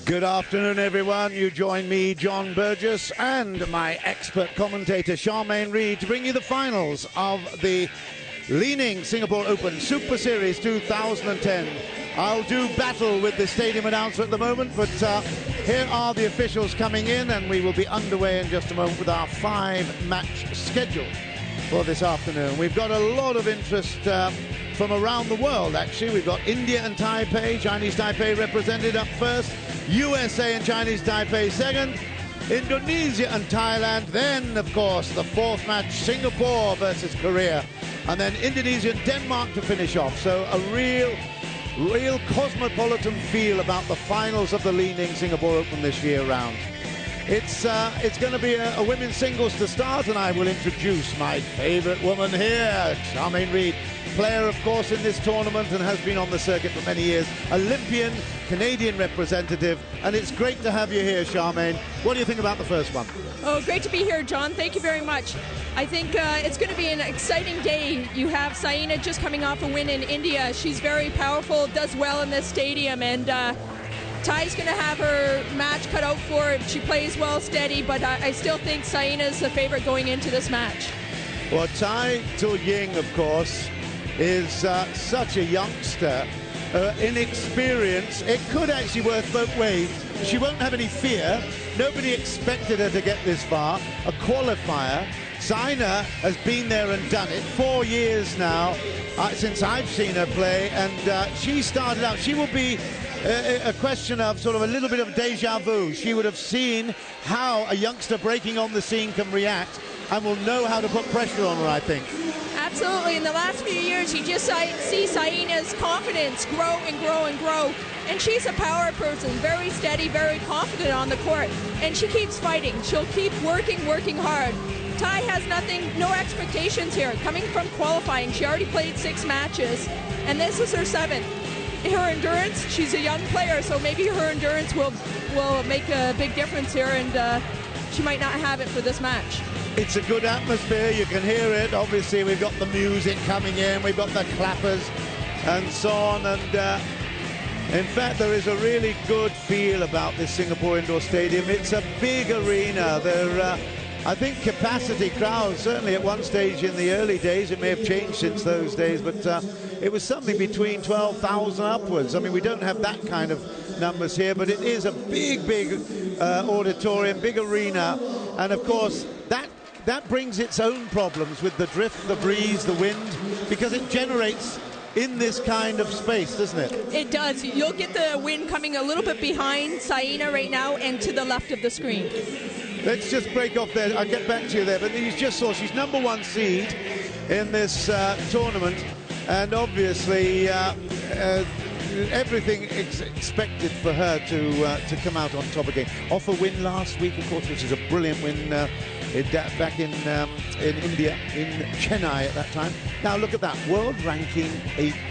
Good afternoon, everyone. You join me, John Burgess, and my expert commentator, Charmaine Reid, to bring you the finals of the Li-Ning Singapore Open Super Series 2010. I'll do battle with the stadium announcer at the moment, but here are the officials coming in, and we will be underway in just a moment with our 5-match schedule for this afternoon. We've got a lot of interest from around the world, actually. We've got India and Taipei, Chinese Taipei represented up first, USA and Chinese Taipei second, Indonesia and Thailand, then, of course, the 4th match, Singapore versus Korea, and then Indonesia and Denmark to finish off. So a real cosmopolitan feel about the finals of the Li-Ning Singapore Open this year round. It's going to be a women's singles to start, and I will introduce my favorite woman here, Charmaine Reid, player, of course, in this tournament and has been on the circuit for many years, Olympian, Canadian representative, and it's great to have you here, Charmaine. What do you think about the first one? Oh, great to be here, John. Thank you very much. I think it's going to be an exciting day. You have Saina just coming off a win in India. She's very powerful, does well in this stadium, and Tai's going to have her match cut out for her. She plays well, steady, but I still think Saina's the favorite going into this match. Well, TAI Tzu Ying, of course, is such a youngster, inexperienced. It could actually work both ways. She won't have any fear. Nobody expected her to get this far. A qualifier. Saina has been there and done it 4 years now since I've seen her play, and she started out. She will be a question of sort of a little bit of deja vu. She would have seen how a youngster breaking on the scene can react and will know how to put pressure on her, I think. Absolutely. In the last few years, you just see Saina's confidence grow and grow and grow. And she's a power person, very steady, very confident on the court. And she keeps fighting. She'll keep working hard. Tai has no expectations here. Coming from qualifying, she already played 6 matches, and this is her 7th. Her endurance, she's a young player, so maybe her endurance will make a big difference here, and she might not have it for this match. It's a good atmosphere, you can hear it. Obviously, we've got the music coming in, we've got the clappers and so on, and in fact, there is a really good feel about this Singapore Indoor Stadium. It's a big arena. I think capacity crowds, certainly at one stage in the early days, it may have changed since those days, but it was something between 12,000 upwards. I mean, we don't have that kind of numbers here, but it is a big auditorium, big arena, and of course, that brings its own problems with the drift, the breeze, the wind, because it generates in this kind of space, doesn't it? It does. You'll get the wind coming a little bit behind Saina right now and to the left of the screen. Let's just break off there. I'll get back to you there, but you just saw she's #1 seed in this tournament, and obviously everything is expected for her to come out on top again. Off a win last week, of course, which is a brilliant win back in India, in Chennai at that time. Now look at that, world ranking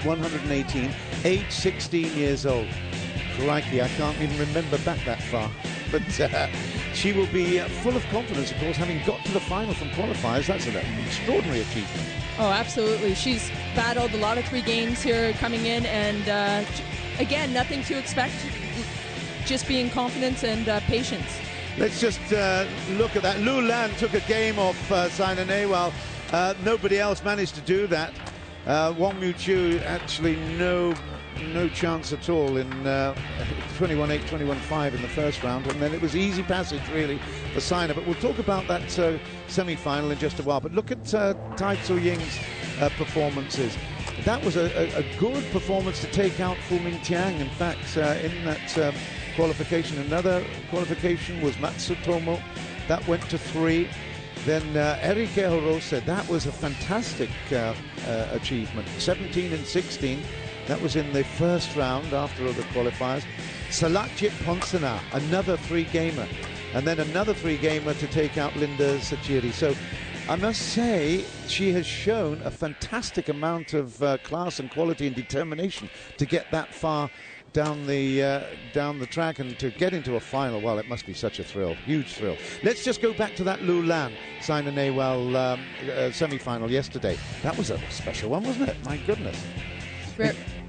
118, age 16 years old. Crikey, I can't even remember back that far. But she will be full of confidence, of course, having got to the final from qualifiers. That's an extraordinary achievement. Oh, absolutely. She's battled a lot of 3 games here coming in, and again, nothing to expect, just being confidence and patience. Let's just look at that. Lu Lan took a game off Saina Nehwal. Nobody else managed to do that. Wong Mu Chu, actually no chance at all in 21-8, 21-5 in the first round, and then it was easy passage really for Saina. But we'll talk about that semi-final in just a while. But look at TAI Tzu Ying's performances. That was a good performance to take out Fu Mingtiang. In fact, in that qualification, another qualification was Matsutomo. That went to 3. Then Erike Hirose, that was a fantastic achievement. 17 and 16. That was in the first round after the qualifiers. Salakjit Ponsana, another 3-gamer. And then another 3-gamer to take out Linda Sachiri. So I must say she has shown a fantastic amount of class and quality and determination to get that far down the track and to get into a final. Well, it must be such a thrill, huge thrill. Let's just go back to that Lu Lan Saina Nehwal semi-final yesterday. That was a special one, wasn't it? My goodness.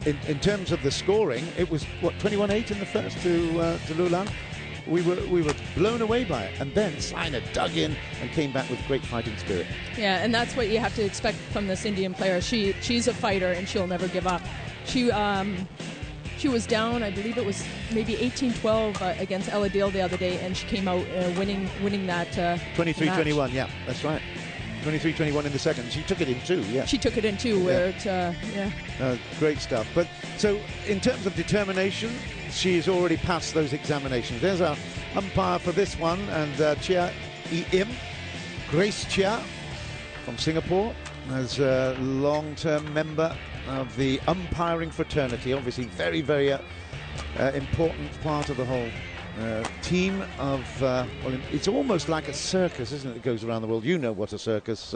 in terms of the scoring, it was, what, 21-8 in the first to Lu Lan? We were blown away by it, and then Saina dug in and came back with great fighting spirit. Yeah, and that's what you have to expect from this Indian player. She's a fighter, and she'll never give up. She was down, I believe it was maybe 18-12 against Ella Deal the other day, and she came out winning that 23-21, yeah, that's right. 23-21 in the second. She took it in two, yeah. She took it in two, where it, great stuff. But so in terms of determination, she's already passed those examinations. There's our umpire for this one, and Chia Im, Grace Chia from Singapore, as a long-term member of the umpiring fraternity. Obviously, very, very important part of the whole team of, well, it's almost like a circus, isn't it? It goes around the world. You know what a circus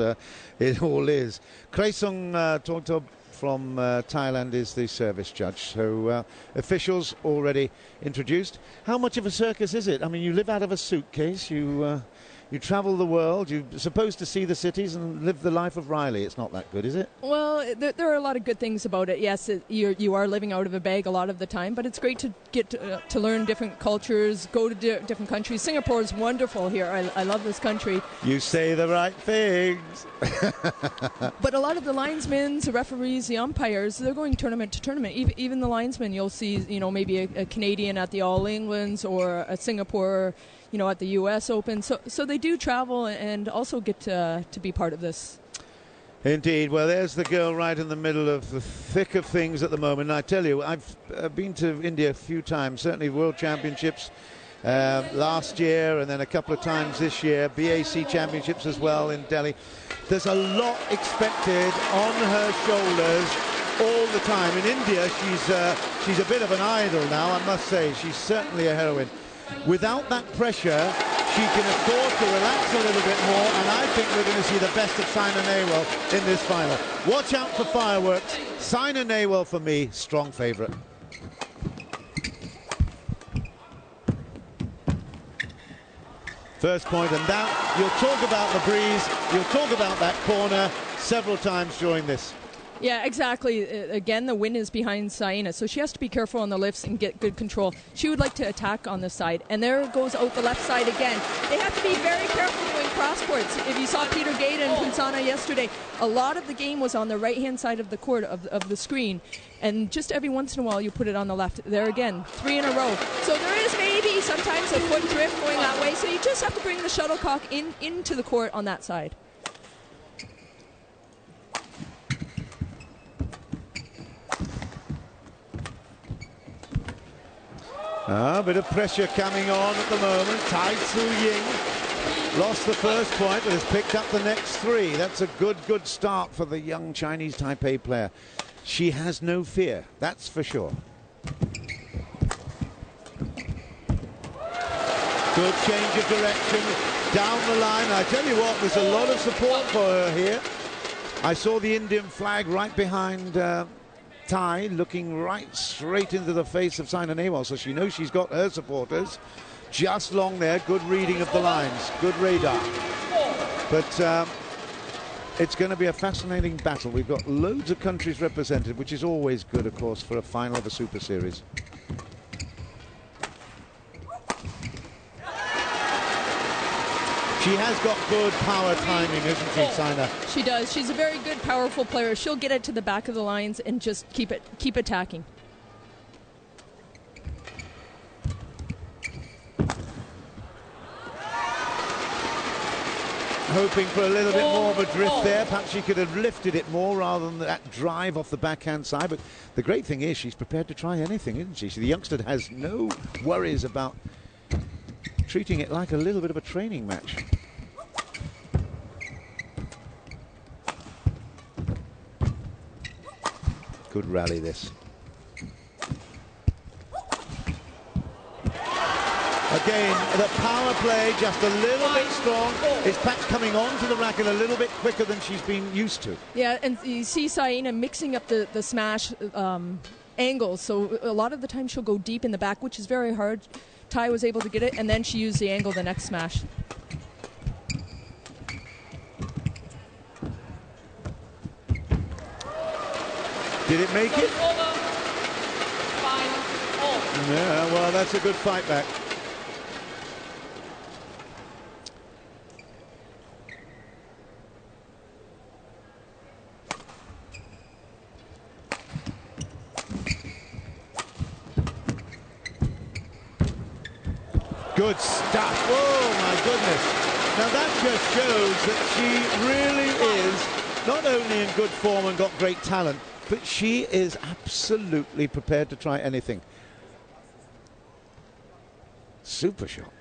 it all is. Kraesung Tongtob from Thailand is the service judge. So officials already introduced. How much of a circus is it? I mean, you live out of a suitcase. You travel the world. You're supposed to see the cities and live the life of Riley. It's not that good, is it? Well, there are a lot of good things about it. Yes, you are living out of a bag a lot of the time, but it's great to get to learn different cultures, go to different countries. Singapore is wonderful here. I love this country. You say the right things. But a lot of the linesmen, the referees, the umpires, they're going tournament to tournament. Even the linesmen, you'll see, maybe a Canadian at the All Englands or a Singapore, at the U.S. Open. So they do travel and also get to be part of this. Indeed. Well, there's the girl right in the middle of the thick of things at the moment. And I tell you, I've been to India a few times, certainly World Championships last year and then a couple of times this year, BAC Championships as well in Delhi. There's a lot expected on her shoulders all the time. In India, she's a bit of an idol now, I must say. She's certainly a heroine. Without that pressure, she can afford to relax a little bit more, and I think we're going to see the best of Saina Nehwal in this final. Watch out for fireworks. Saina Nehwal, for me, strong favourite. First point, and that, you'll talk about the breeze, you'll talk about that corner several times during this. Yeah, exactly. Again, the wind is behind Saina, so she has to be careful on the lifts and get good control. She would like to attack on this side, and there goes out the left side again. They have to be very careful doing cross courts. If you saw Peter Gade and Pinsana yesterday, a lot of the game was on the right-hand side of the court, of the screen, and just every once in a while you put it on the left. There again, 3 in a row. So there is maybe sometimes a foot drift going that way, so you just have to bring the shuttlecock into the court on that side. A bit of pressure coming on at the moment. TAI Tzu Ying lost the first point, but has picked up the next 3. That's a good start for the young Chinese Taipei player. She has no fear, that's for sure. Good change of direction down the line. I tell you what, there's a lot of support for her here. I saw the Indian flag right behind Tai, looking right straight into the face of Saina Nehwal, so she knows she's got her supporters just long there. Good reading of the lines, good radar. But it's going to be a fascinating battle. We've got loads of countries represented, which is always good, of course, for a final of a Super Series. She has got good power timing, isn't she, Saina? She does. She's a very good, powerful player. She'll get it to the back of the lines and just keep attacking. Hoping for a little bit more of a drift there. Perhaps she could have lifted it more rather than that drive off the backhand side. But the great thing is she's prepared to try anything, isn't she? So the youngster has no worries about treating it like a little bit of a training match. Good rally, this. Again, the power play just a little bit strong. It's perhaps coming onto the racket a little bit quicker than she's been used to. Yeah, and you see Saina mixing up the smash angles. So a lot of the time she'll go deep in the back, which is very hard. Tai was able to get it, and then she used the angle the next smash. Did it make it? Yeah, well, that's a good fight back. Good stuff. Oh, my goodness. Now, that just shows that she really is not only in good form and got great talent, but she is absolutely prepared to try anything. Super shot.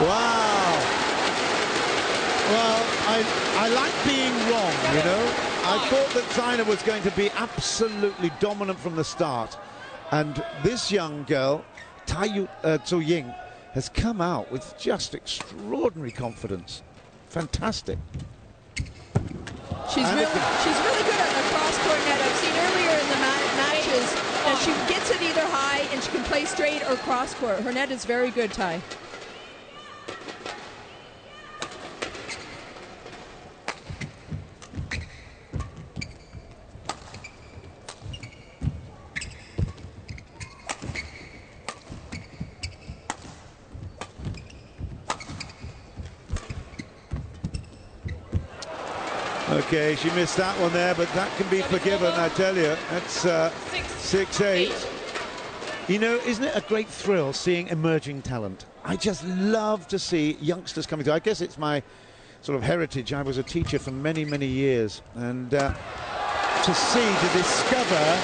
Wow. Well, I like being wrong, you know. I thought that China was going to be absolutely dominant from the start. And this young girl, TAI Tzu Ying, has come out with just extraordinary confidence. Fantastic. She's really good at the cross-court net. I've seen earlier in the matches that she gets it either high and she can play straight or cross-court. Her net is very good, Tai. Okay, she missed that one there, but that can be forgiven, I tell you. That's 6-8. You know, isn't it a great thrill seeing emerging talent? I just love to see youngsters coming through. I guess it's my sort of heritage. I was a teacher for many, many years. And to discover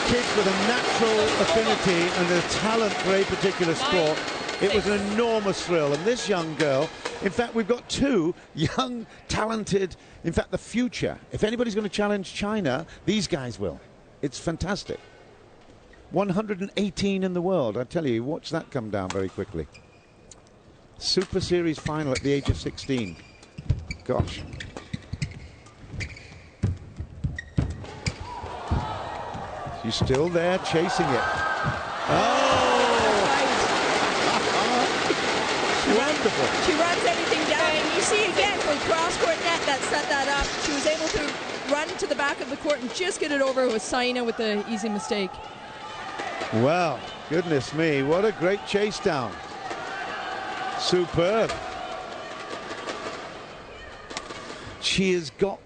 kids with a natural affinity and a talent for a particular sport, it was an enormous thrill. And this young girl, in fact, we've got two young, talented, in fact, the future. If anybody's going to challenge China, these guys will. It's fantastic. 118 in the world. I tell you, watch that come down very quickly. Super Series final at the age of 16. Gosh. She's still there, chasing it. Oh! Wonderful. She runs everything down, and you see again with cross-court net that set that up. She was able to run to the back of the court and just get it over with Saina with the easy mistake. Well, goodness me, what a great chase down. Superb. She has got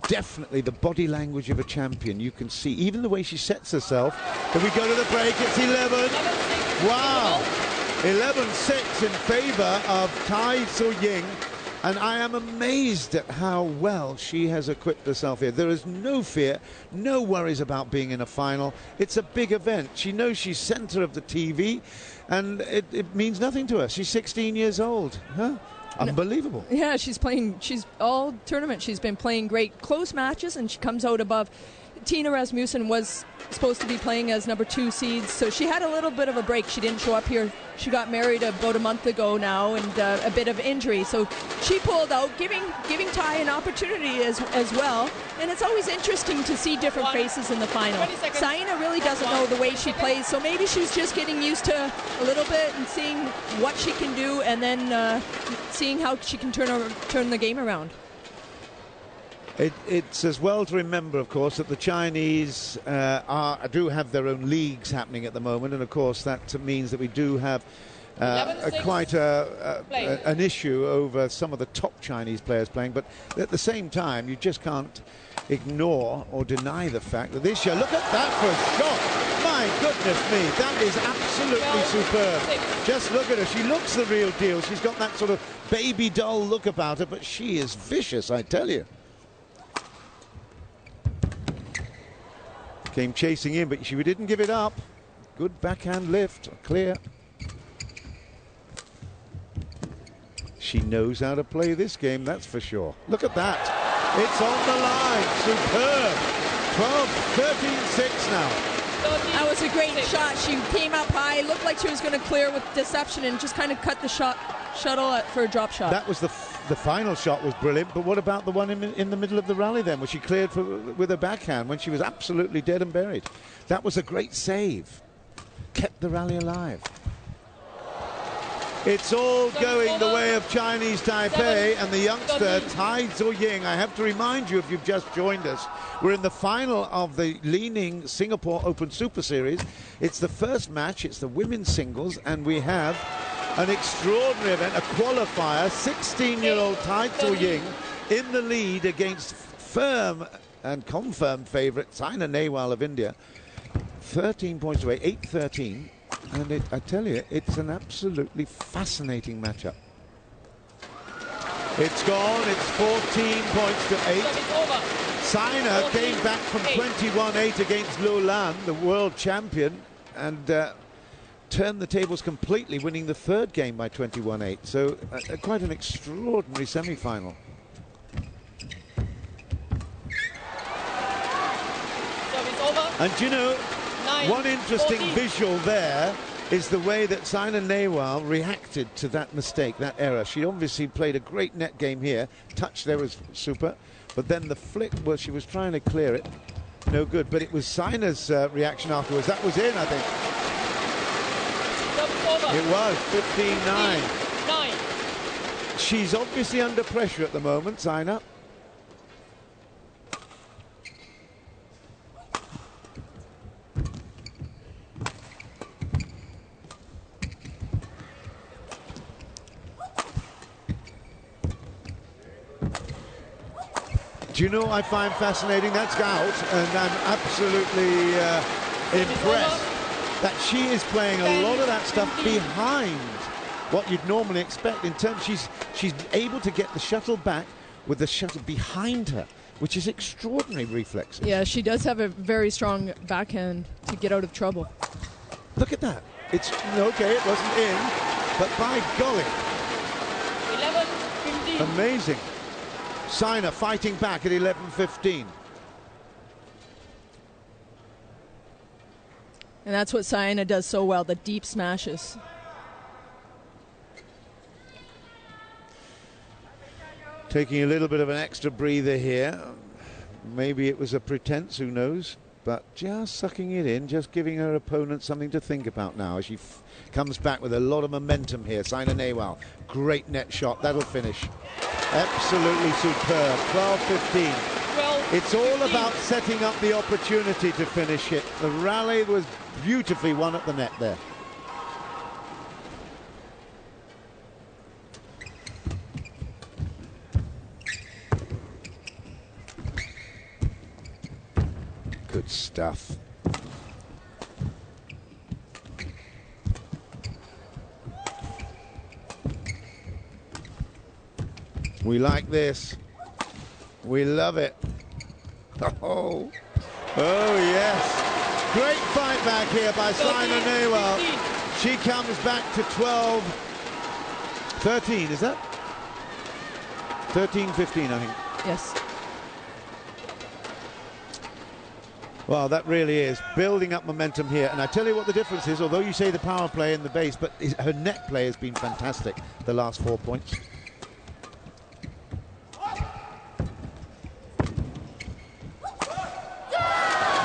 definitely the body language of a champion. You can see even the way she sets herself. If we go to the break, it's 11. Wow. 11-6 in favor of TAI Tzu Ying, and I am amazed at how well she has equipped herself here. There is no fear, no worries about being in a final. It's a big event. She knows she's center of the TV, and it means nothing to her. She's 16 years old. Huh? Unbelievable. Yeah, she's all tournament. She's been playing great close matches, and she comes out above. Tina Rasmussen was supposed to be playing as number 2 seeds, so she had a little bit of a break. She didn't show up here. She got married about a month ago now, and a bit of injury, so she pulled out, giving Tai an opportunity as well. And it's always interesting to see different faces in the final. Saina really doesn't know the way she plays, so maybe she's just getting used to a little bit and seeing what she can do, and then seeing how she can turn the game around. It's as well to remember, of course, that the Chinese do have their own leagues happening at the moment, and of course that means that we do have quite an issue over some of the top Chinese players playing. But at the same time, you just can't ignore or deny the fact that this year, look at that for a shot. My goodness me, that is absolutely superb. Just look at her. She looks the real deal. She's got that sort of baby doll look about her, but she is vicious, I tell you. Came chasing in, but she didn't give it up. Good backhand lift, clear. She knows how to play this game, that's for sure. Look at that. It's on the line. Superb. 12, 13-6 now. That was a great shot. She came up high, looked like she was going to clear with deception, and just kind of cut the shuttle for a drop shot. That was the final shot was brilliant, but what about the one in the middle of the rally then, where she cleared with her backhand when she was absolutely dead and buried? That was a great save. Kept the rally alive. It's all going the way of Chinese Taipei and the youngster TAI Tzu Ying. I have to remind you, if you've just joined us, we're in the final of the Li Ning Singapore Open Super Series. It's the first match, it's the women's singles, and we have an extraordinary event, a qualifier, 16-year-old TAI Tzu Ying in the lead against firm and confirmed favourite Saina Nehwal of India. 13 points away, 8-13. And I tell you, it's an absolutely fascinating matchup. It's gone. It's 14 points to 8. Saina came back from 21-8 against Lu Lan, the world champion, and turned the tables completely, winning the third game by 21-8. So quite an extraordinary semi-final. And you know, one interesting visual there is the way that Saina Nehwal reacted to that mistake, that error. She obviously played a great net game here. Touch there was super, but then the flick, well, she was trying to clear it. No good, but it was Saina's reaction afterwards. That was in, I think. It was 15-9. She's obviously under pressure at the moment, Saina. Do you know what I find fascinating? That's out, and I'm absolutely impressed that she is playing a lot of that stuff behind what you'd normally expect. In terms, she's able to get the shuttle back with the shuttle behind her, which is extraordinary reflexes. Yeah, she does have a very strong backhand to get out of trouble. Look at that. It's okay, it wasn't in, but by golly. 11-15. Amazing. Saina fighting back at 11-15. And that's what Saina does so well, the deep smashes. Taking a little bit of an extra breather here. Maybe it was a pretense, who knows? But just sucking it in, just giving her opponent something to think about now as she comes back with a lot of momentum here. Saina Nehwal, great net shot, that'll finish. Absolutely superb. 12-15. It's all about setting up the opportunity to finish it. The rally was beautifully won at the net there. Good stuff. We like this. We love it. Oh, yes. Great fight back here by Saina Nehwal. She comes back to 12-13, is that? 13-15, I think. Yes. Well, that really is building up momentum here. And I tell you what the difference is, although you say the power play in the base, but her net play has been fantastic the last 4 points.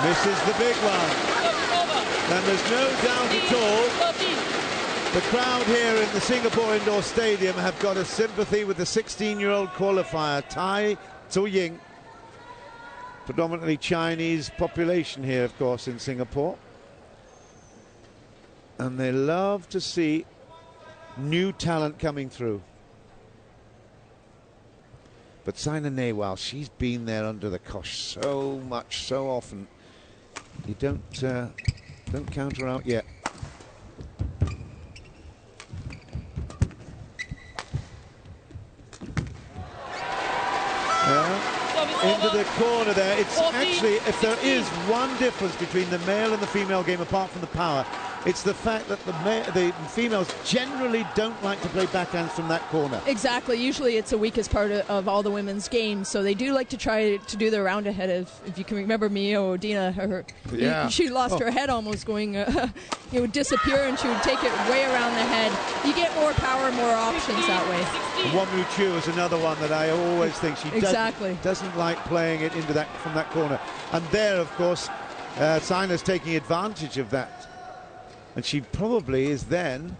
Misses the big one. And there's no doubt at all, the crowd here in the Singapore Indoor Stadium have got a sympathy with the 16-year-old qualifier, TAI Tzu Ying. Predominantly Chinese population here, of course, in Singapore. And they love to see new talent coming through. But Saina Nehwal, she's been there under the cosh so much, so often. You don't count her out yet. Into the corner there. It's actually, if there is one difference between the male and the female game, apart from the power, it's the fact that the females generally don't like to play backhands from that corner. Exactly. Usually it's the weakest part of all the women's games, so they do like to try to do the round ahead. If you can remember Mio Odina, she lost her head almost going, it would disappear and she would take it way around the head. You get more power, more options that way. Wang Chu is another one that I always think she doesn't like playing it into that from that corner. And there, of course, Saina's taking advantage of that. And she probably is then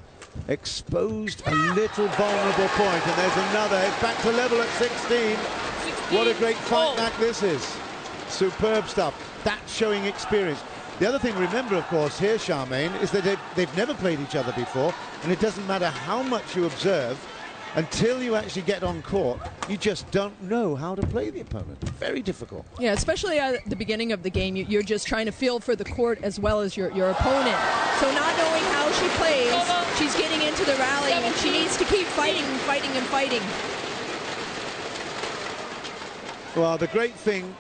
exposed a little vulnerable point, and there's another. It's back to level at 16. What a great fight back this is. Superb stuff. That's showing experience. The other thing, remember, of course, here, Charmaine, is that they've never played each other before, and it doesn't matter how much you observe, until you actually get on court, you just don't know how to play the opponent. Very difficult. Yeah, especially at the beginning of the game, you're just trying to feel for the court as well as your opponent. So not knowing how she plays, she's getting into the rally, and she needs to keep fighting and fighting and fighting. Well, the great thing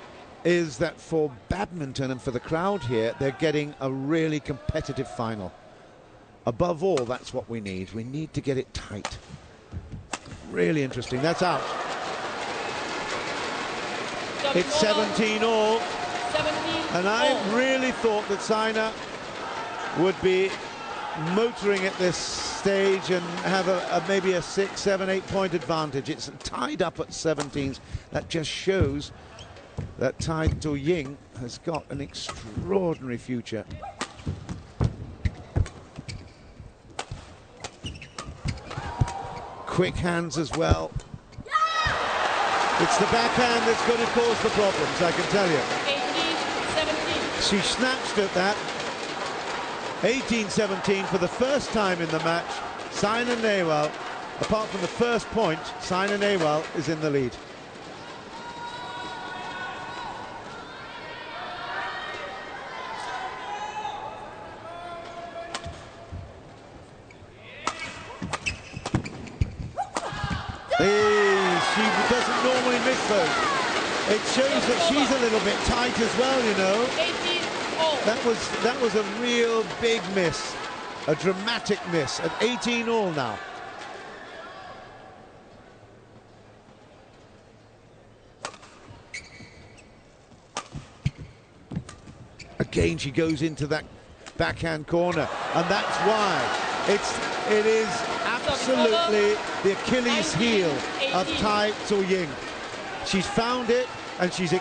is that for badminton and for the crowd here, they're getting a really competitive final. Above all, that's what we need. We need to get it tight. Really interesting. That's out. It's 17 all. And I really thought that Saina would be motoring at this stage and have maybe a 6, 7, 8 point advantage. It's tied up at 17s. That just shows that TAI Tzu Ying has got an extraordinary future. Quick hands as well. It's the backhand that's going to cause the problems, I can tell you. 18-17. She snatched at that. 18-17 for the first time in the match. Saina Nehwal, apart from the first point, Saina Nehwal is in the lead. She doesn't normally miss those. It shows that she's a little bit tight as well, you know. 18-all. That was a real big miss, a dramatic miss at 18 all now. Again, she goes into that backhand corner, and that's why it is absolutely the Achilles heel of TAI Tzu Ying. She's found it and she's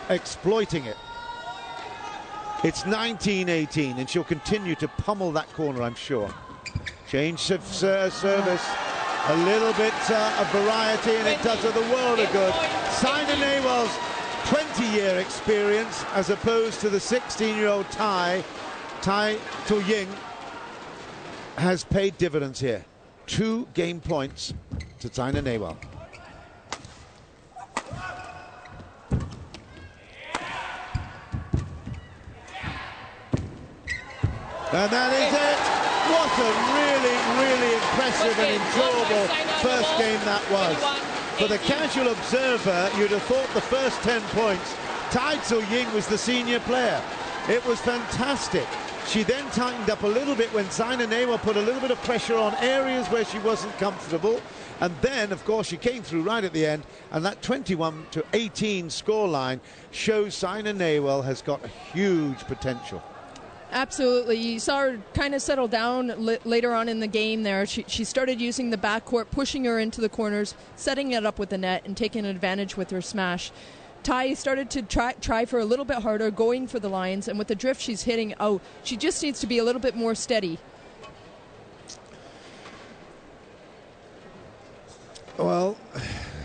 exploiting it. It's 19-18 and she'll continue to pummel that corner, I'm sure. Change of service, a little bit of variety, and it does her the world of good. Saina Nehwal's 20-year experience as opposed to the 16-year-old TAI Tzu Ying has paid dividends here. 2 game points to Saina Nehwal. And that is it. What a really, really impressive and enjoyable first game that was. For the casual observer, you'd have thought the first 10 points, TAI Tzu Ying was the senior player. It was fantastic. She then tightened up a little bit when Saina Nehwal put a little bit of pressure on areas where she wasn't comfortable. And then, of course, she came through right at the end. And that 21-18 scoreline shows Saina Nehwal has got a huge potential. Absolutely. You saw her kind of settle down later on in the game there. She started using the backcourt, pushing her into the corners, setting it up with the net, and taking advantage with her smash. TAI started to try for a little bit harder, going for the lines, and with the drift she's hitting out, she just needs to be a little bit more steady. Well,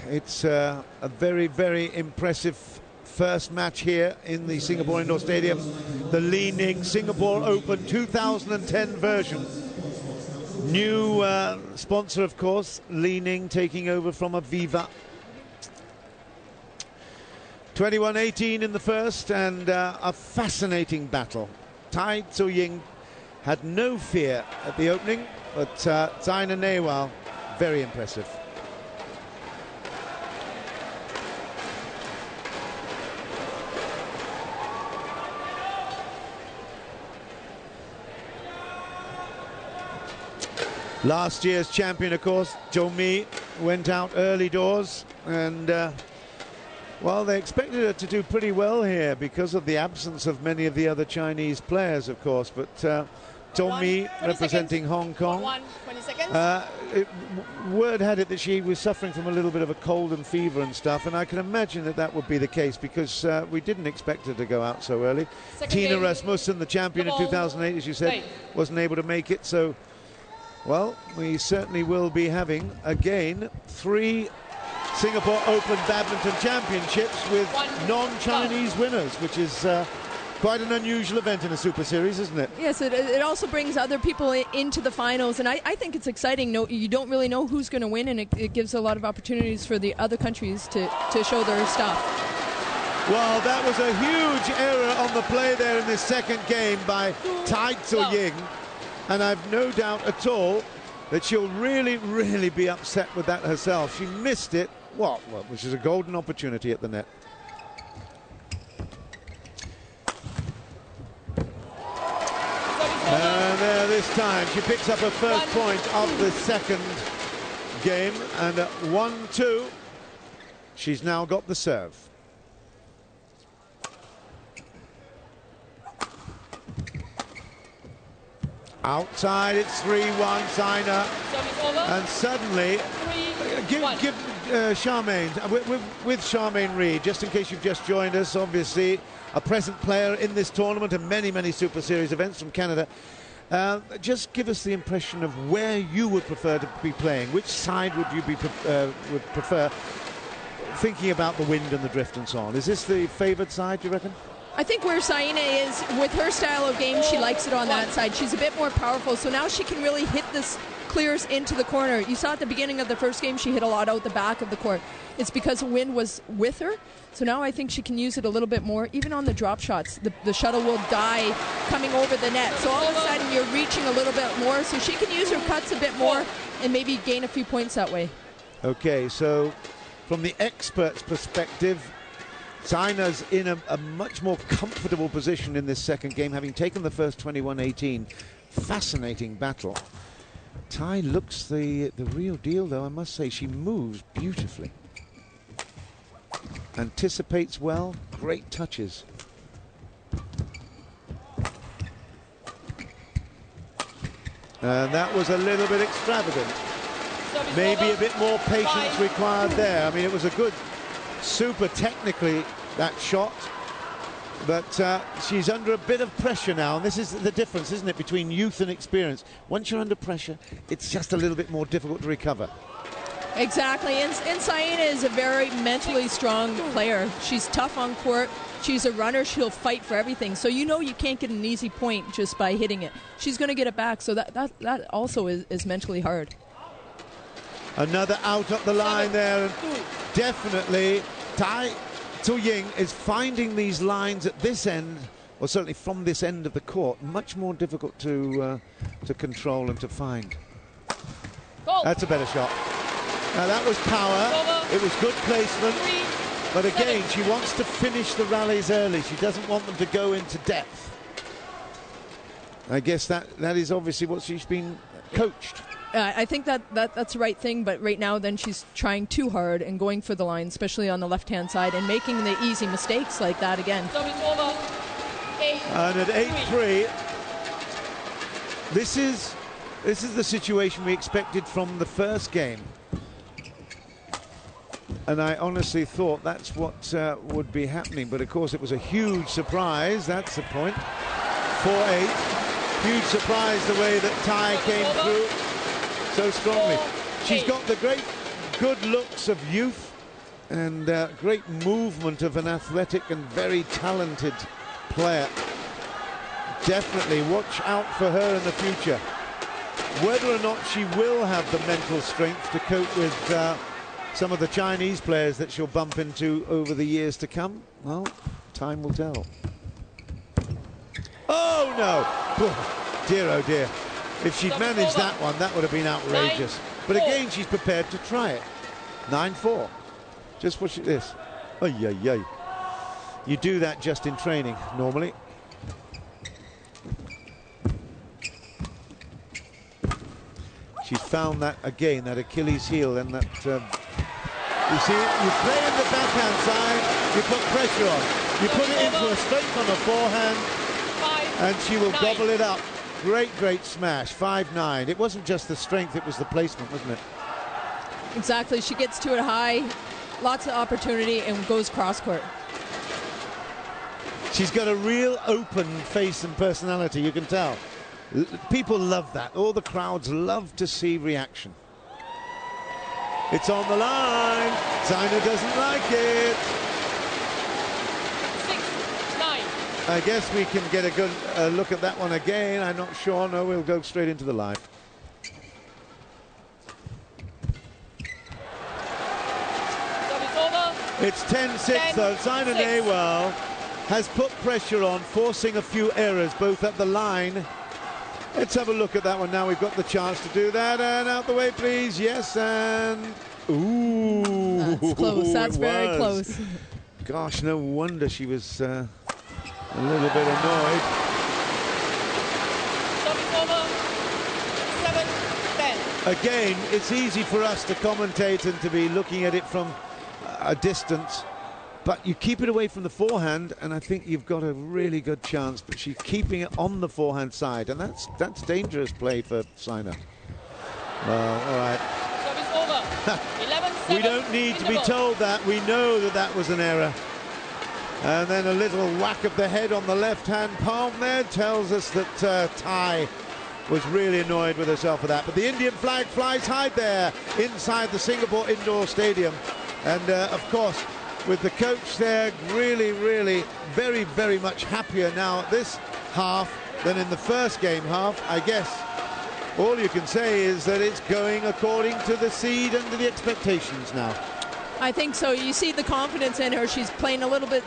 it's a very, very impressive first match here in the Singapore Indoor Stadium. The Li Ning Singapore Open 2010 version. New sponsor, of course, Li Ning taking over from Aviva. 21-18 in the first, and a fascinating battle. TAI Tzu Ying had no fear at the opening, but Saina Nehwal, very impressive. Last year's champion, of course, Zhou Mi, went out early doors, and well, they expected her to do pretty well here because of the absence of many of the other Chinese players, of course. But Zhou Mi, representing Hong Kong, 20 seconds. Word had it that she was suffering from a little bit of a cold and fever and stuff, and I can imagine that that would be the case because we didn't expect her to go out so early. Second Tina game. Rasmussen, the champion in 2008, as you said, wasn't able to make it, so Well, we certainly will be having, again, 3 Singapore Open Badminton Championships with non-Chinese winners, which is quite an unusual event in a Super Series, isn't it? Yes, it also brings other people into the finals, and I think it's exciting. No, you don't really know who's going to win, and it gives a lot of opportunities for the other countries to show their stuff. Well, that was a huge error on the play there in this second game by TAI Tzu Ying. And I've no doubt at all that she'll really, really be upset with that herself. She missed it, which is a golden opportunity at the net. And there this time, she picks up her first point of the second game. And at 1-2, she's now got the serve. Outside, it's 3-1, Sina. And suddenly, give Charmaine, with Charmaine Reid, just in case you've just joined us, obviously a present player in this tournament and many, many Super Series events from Canada. Just give us the impression of where you would prefer to be playing. Which side would you would prefer, thinking about the wind and the drift and so on? Is this the favoured side, do you reckon? I think where Saina is, with her style of game, she likes it on that side. She's a bit more powerful, so now she can really hit this clears into the corner. You saw at the beginning of the first game, she hit a lot out the back of the court. It's because the wind was with her, so now I think she can use it a little bit more. Even on the drop shots, the shuttle will die coming over the net. So all of a sudden, you're reaching a little bit more, so she can use her cuts a bit more and maybe gain a few points that way. Okay, so from the expert's perspective, Saina's in a much more comfortable position in this second game, having taken the first 21-18. Fascinating battle. Tai looks the real deal, though, I must say. She moves beautifully. Anticipates well. Great touches. And that was a little bit extravagant. Maybe a bit more patience required there. I mean, it was a good, super technically, that shot. But she's under a bit of pressure now, and this is the difference, isn't it, between youth and experience. Once you're under pressure, it's just a little bit more difficult to recover. Exactly, and Saina is a very mentally strong player. She's tough on court. She's a runner. She'll fight for everything. So you know you can't get an easy point just by hitting it. She's going to get it back, so that also is mentally hard. Another out up the line there, and definitely TAI Tzu Ying is finding these lines at this end, or certainly from this end of the court, much more difficult to control and to find. That's a better shot. Now that was power. It was good placement. But again, she wants to finish the rallies early. She doesn't want them to go into depth. I guess that is obviously what she's been coached. I think that's the right thing, but right now then she's trying too hard and going for the line, especially on the left-hand side, and making the easy mistakes like that again. And at 8-3, this is the situation we expected from the first game. And I honestly thought that's what would be happening, but of course it was a huge surprise. That's the point. 4-8. Huge surprise the way that Tai came through so strongly. She's got the great good looks of youth and great movement of an athletic and very talented player. Definitely watch out for her in the future. Whether or not she will have the mental strength to cope with some of the Chinese players that she'll bump into over the years to come, well, time will tell. Oh no! Oh, dear, oh dear. If she'd managed that one, that would have been outrageous. But again, she's prepared to try it. 9-4. Just watch this. Ay, ay, ay. You do that just in training, normally. She's found that, again, that Achilles heel and that... you see, you play in the backhand side, you put pressure on. You put it into her straight on the forehand, and she will gobble it up. Great, great smash. 5-9. It wasn't just the strength, it was the placement, wasn't it? Exactly. She gets to it high, lots of opportunity, and goes cross-court. She's got a real open face and personality, you can tell. People love that. All the crowds love to see reaction. It's on the line. Saina doesn't like it. 6-9. I guess we can get a good look at that one again. I'm not sure. No, we'll go straight into the live. Service over. It's 10-6 though. Saina Nehwal has put pressure on, forcing a few errors, both at the line. Let's have a look at that one now. We've got the chance to do that. And out the way, please. Yes, and... Ooh. That's close. That's very was. close. Gosh, no wonder she was a little bit annoyed. Service over. 7-10. Again, it's easy for us to commentate and to be looking at it from a distance. But you keep it away from the forehand, and I think you've got a really good chance. But she's keeping it on the forehand side, and that's dangerous play for Saina. Well, all right. Service over. 11-7. We don't need to be told that. We know that that was an error. And then a little whack of the head on the left-hand palm there tells us that Tai was really annoyed with herself for that. But the Indian flag flies high there inside the Singapore Indoor Stadium. And, of course, with the coach there, really, really very, very much happier now at this half than in the first game half. I guess all you can say is that it's going according to the seed and to the expectations now. I think so. You see the confidence in her. She's playing a little bit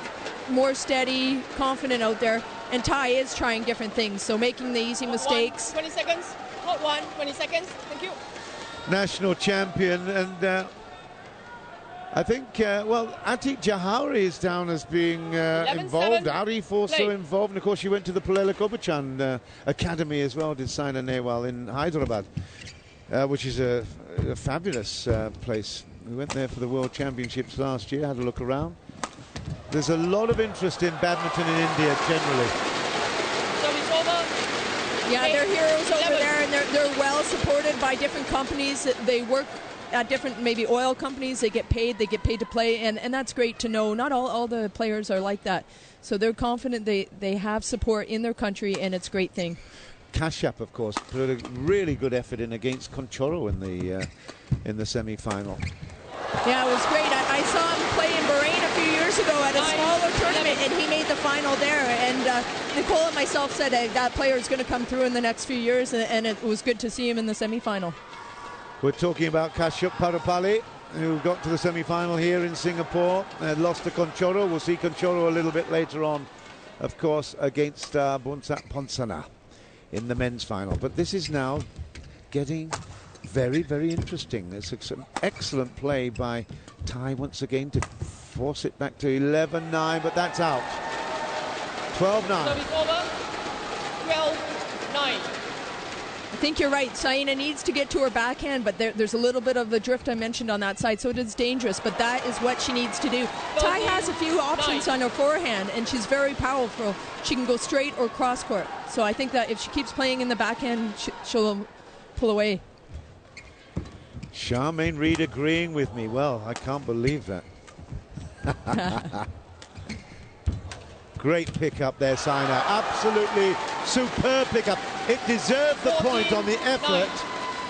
more steady, confident out there. And Tai is trying different things, so making the easy mistakes. 20 seconds. Hot one. 20 seconds. Thank you. National champion, and I think, well, Atik Jahari is down as being involved. Arif also involved. And, of course, she went to the Pallela Kobachan Academy as well, did Saina Nehwal in Hyderabad, which is a fabulous place. We went there for the World Championships last year, had a look around. There's a lot of interest in badminton in India generally. Service over. Yeah, they're heroes over there, and they're well supported by different companies. They work at different, maybe oil companies. They get paid to play, and that's great to know. Not all the players are like that, so they're confident they have support in their country, and it's a great thing. Kashyap, of course, put a really good effort in against Conchoro in the semi-final. Yeah, it was great. I saw him play in Bahrain a few years ago at a smaller tournament, and he made the final there. And Nicole and myself said that player is going to come through in the next few years, and it was good to see him in the semi-final. We're talking about Kashyap Parapalli, who got to the semi-final here in Singapore and lost to Conchoro. We'll see Conchoro a little bit later on, of course, against Bunsat Ponsana in the men's final. But this is now getting very, very interesting. It's some excellent play by Tai once again to force it back to 11-9, but that's out. 12-9. Service over. 12-9. I think you're right. Saina needs to get to her backhand, but there's a little bit of the drift I mentioned on that side, so it is dangerous, but that is what she needs to do. Tai has a few options on her forehand, and she's very powerful. She can go straight or cross court. So I think that if she keeps playing in the backhand, she'll pull away. Charmaine Reed agreeing with me. Well, I can't believe that. Great pickup there, Saina. Absolutely superb pickup. It deserved the point on the effort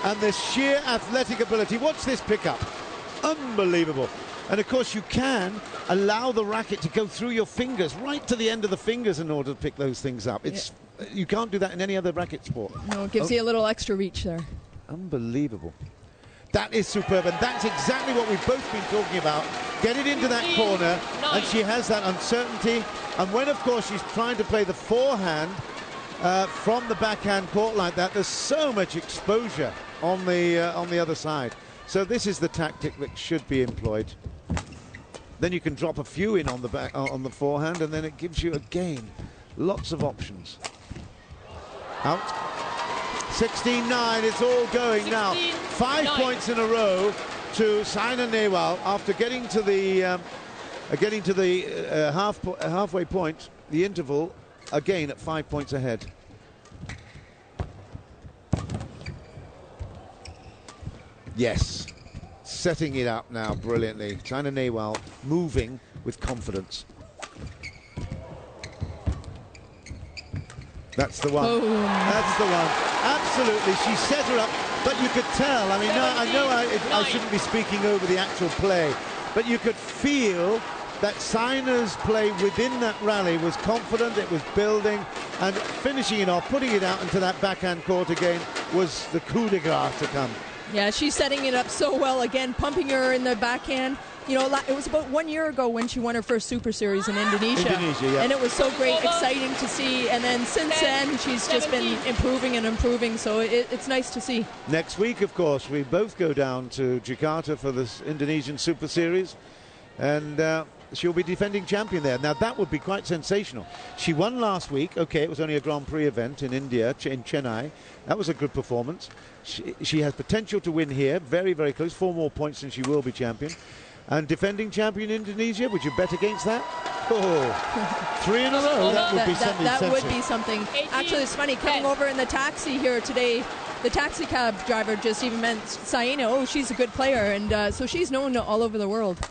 and the sheer athletic ability. Watch this pickup. Unbelievable. And, of course, you can allow the racket to go through your fingers, right to the end of the fingers in order to pick those things up. You can't do that in any other racket sport. No, it gives you a little extra reach there. Unbelievable. That is superb, and that's exactly what we've both been talking about. Get it into that corner, and she has that uncertainty. And when, of course, she's trying to play the forehand from the backhand court like that, there's so much exposure on the other side. So this is the tactic that should be employed. Then you can drop a few in on the forehand, and then it gives you again lots of options. Out. 16-9, it's all going now. 5 points in a row to Saina Nehwal after getting to the halfway point, the interval, again at 5 points ahead. Yes, setting it up now brilliantly. Saina Nehwal moving with confidence. That's the one. Boom. That's the one. Absolutely. She set her up, but you could tell. I mean, I know I shouldn't be speaking over the actual play, but you could feel that Saina's play within that rally was confident, it was building, and finishing it off, putting it out into that backhand court again was the coup de grace to come. Yeah, she's setting it up so well again, pumping her in the backhand. You know, it was about 1 year ago when she won her first Super Series in Indonesia. Yeah. And it was so great, exciting to see. And then since then, she's just been improving and improving. So it's nice to see. Next week, of course, we both go down to Jakarta for this Indonesian Super Series. And she'll be defending champion there. Now, that would be quite sensational. She won last week. Okay, it was only a Grand Prix event in India, in Chennai. That was a good performance. She has potential to win here. Very, very close. 4 more points and she will be champion. And defending champion Indonesia, would you bet against that? Oh, 3 in a row. That would be something. That would be something. Actually, it's funny, coming over in the taxi here today, the taxi cab driver just even meant Saina, oh, she's a good player. And so she's known all over the world.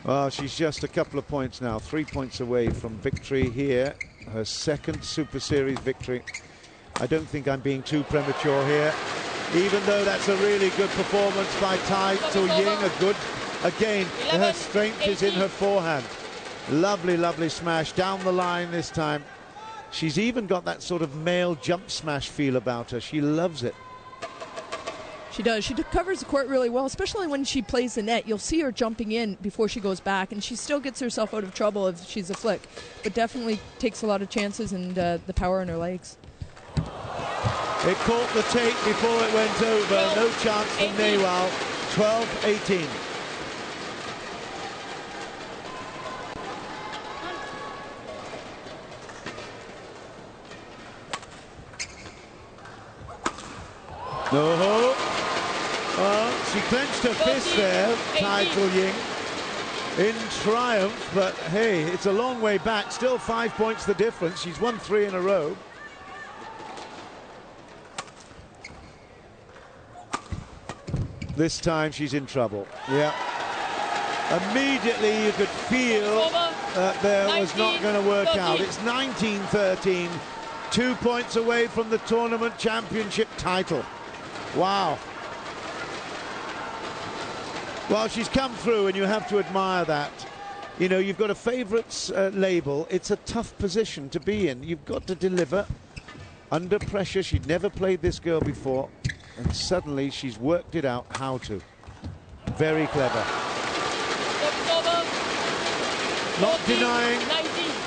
Well, she's just a couple of points now, 3 points away from victory here. Her second Super Series victory. I don't think I'm being too premature here. Even though that's a really good performance by TAI Tzu Ying, again, her strength is in her forehand. Lovely, lovely smash down the line this time. She's even got that sort of male jump smash feel about her. She loves it. She does. She covers the court really well, especially when she plays the net. You'll see her jumping in before she goes back, and she still gets herself out of trouble if she's a flick, but definitely takes a lot of chances and the power in her legs. It caught the tape before it went over. No chance from Nehwal. 12-18. No. Well, she clenched her fist there, TAI Tzu Ying, in triumph. But hey, it's a long way back. Still 5 points the difference. She's won 3 in a row. This time she's in trouble. Yeah. Immediately you could feel that there was not going to work out. It's 19-13. 2 points away from the tournament championship title. Wow. Well, she's come through and you have to admire that. You know, you've got a favourites label. It's a tough position to be in. You've got to deliver under pressure. She'd never played this girl before. And suddenly she's worked it out how to. Very clever. Not denying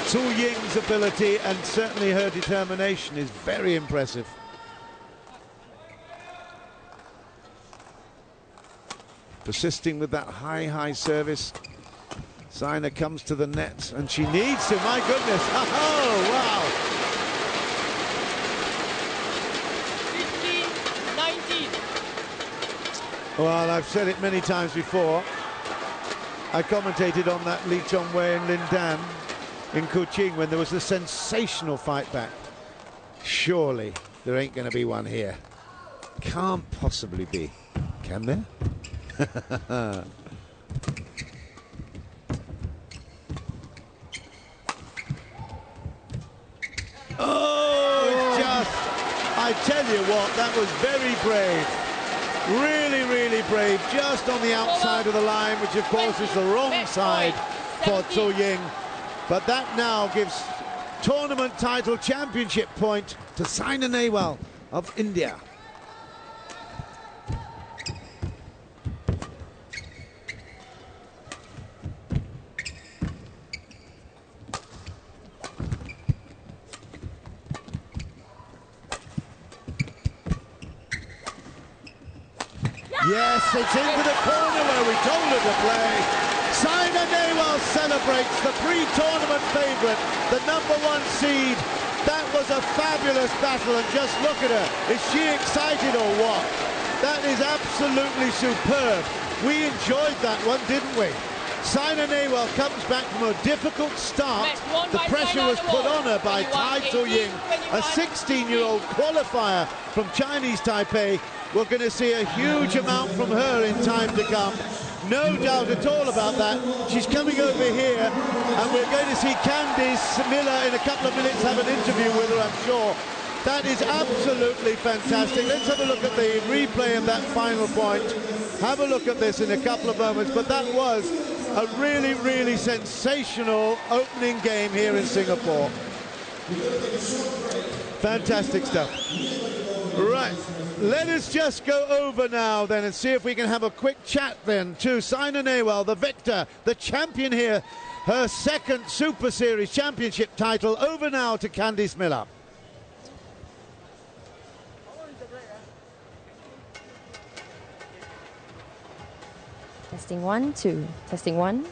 Tzu Ying's ability, and certainly her determination is very impressive. Persisting with that high service. Saina comes to the net, and she needs to, my goodness. Oh, wow. 15-19. Well, I've said it many times before. I commentated on that Lee Chong-wei and Lin Dan in Kuching when there was a sensational fight back. Surely there ain't going to be one here. Can't possibly be. Can there? Oh, just, I tell you what, that was very brave. Really, really brave. Just on the outside of the line, which of course is the wrong side for Tzu Ying. But that now gives tournament title championship point to Saina Nehwal of India. Yes, it's into the corner where we told her to play. Saina Nehwal celebrates the pre-tournament favourite, the #1 seed. That was a fabulous battle, and just look at her. Is she excited or what? That is absolutely superb. We enjoyed that one, didn't we? Saina Nehwal comes back from a difficult start. The pressure was put on her by TAI Tzu Ying, a 16-year-old qualifier from Chinese Taipei. We're going to see a huge amount from her in time to come. No doubt at all about that. She's coming over here, and we're going to see Candice Miller in a couple of minutes have an interview with her, I'm sure. That is absolutely fantastic. Let's have a look at the replay of that final point. Have a look at this in a couple of moments, but that was a really, really sensational opening game here in Singapore. Fantastic stuff. Right, let us just go over now then and see if we can have a quick chat then to Saina Nehwal, the victor, the champion here, her second Super Series championship title. Over now to Candice Miller. Testing 1, 2. Testing 1,